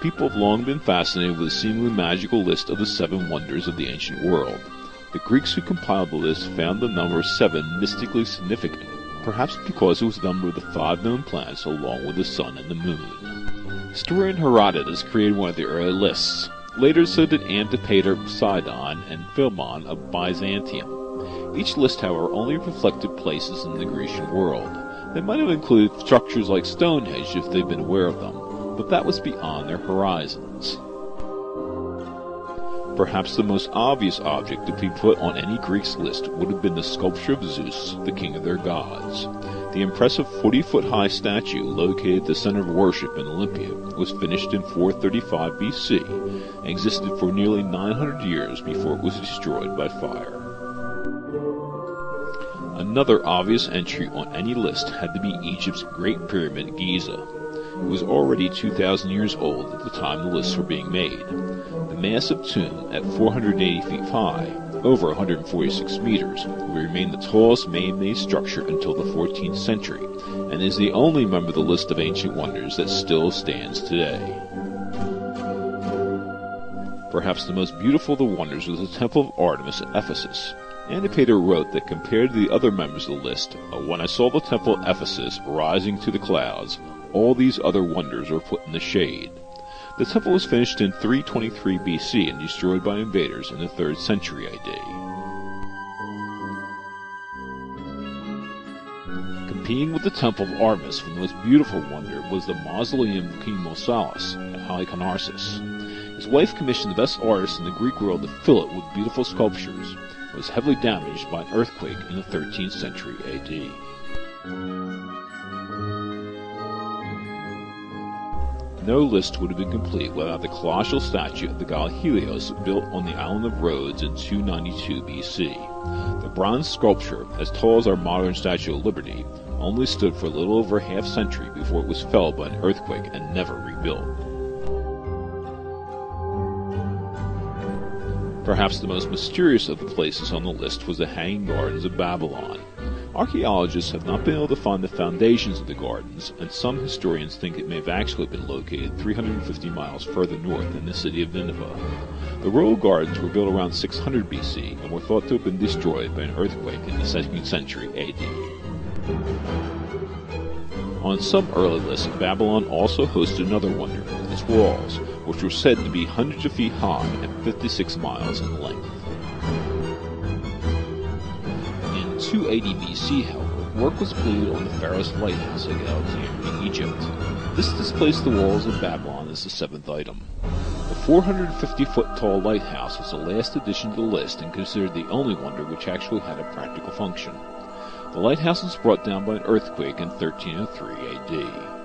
People have long been fascinated with the seemingly magical list of the 7 wonders of the ancient world. The Greeks who compiled the list found the number 7 mystically significant, perhaps because it was the number of the 5 known planets along with the sun and the moon. Historian Herodotus created one of the early lists. Later so did Antipater of Sidon and Philemon of Byzantium. Each list, however, only reflected places in the Grecian world. They might have included structures like Stonehenge if they'd been aware of them, but that was beyond their horizons. Perhaps the most obvious object to be put on any Greek's list would have been the sculpture of Zeus, the king of their gods. The impressive 40-foot-high statue located at the center of worship in Olympia was finished in 435 BC and existed for nearly 900 years before it was destroyed by fire. Another obvious entry on any list had to be Egypt's Great Pyramid at Giza. It was already 2,000 years old at the time the lists were being made. The massive tomb, at 480 feet high, over 146 meters, will remain the tallest man-made structure until the 14th century, and is the only member of the list of ancient wonders that still stands today. Perhaps the most beautiful of the wonders was the Temple of Artemis at Ephesus. Antipater wrote that compared to the other members of the list, when I saw the temple at Ephesus rising to the clouds, all these other wonders were put in the shade. The temple was finished in 323 BC and destroyed by invaders in the 3rd century AD. Competing with the Temple of Artemis for the most beautiful wonder was the Mausoleum of King Mausolus at Halicarnassus. His wife commissioned the best artists in the Greek world to fill it with beautiful sculptures. It was heavily damaged by an earthquake in the 13th century AD. No list would have been complete without the colossal statue of the god Helios built on the island of Rhodes in 292 BC. The bronze sculpture, as tall as our modern Statue of Liberty, only stood for a little over a half-century before it was felled by an earthquake and never rebuilt. Perhaps the most mysterious of the places on the list was the Hanging Gardens of Babylon. Archaeologists have not been able to find the foundations of the gardens, and some historians think it may have actually been located 350 miles further north in the city of Nineveh. The royal gardens were built around 600 BC and were thought to have been destroyed by an earthquake in the 2nd century AD. On some early lists, Babylon also hosted another wonder, its walls, which were said to be hundreds of feet high and 56 miles in length. 280 BC, however, work was completed on the Pharaoh's Lighthouse at Alexandria, Egypt. This displaced the walls of Babylon as the 7th item. The 450-foot-tall lighthouse was the last addition to the list and considered the only wonder which actually had a practical function. The lighthouse was brought down by an earthquake in 1303 AD.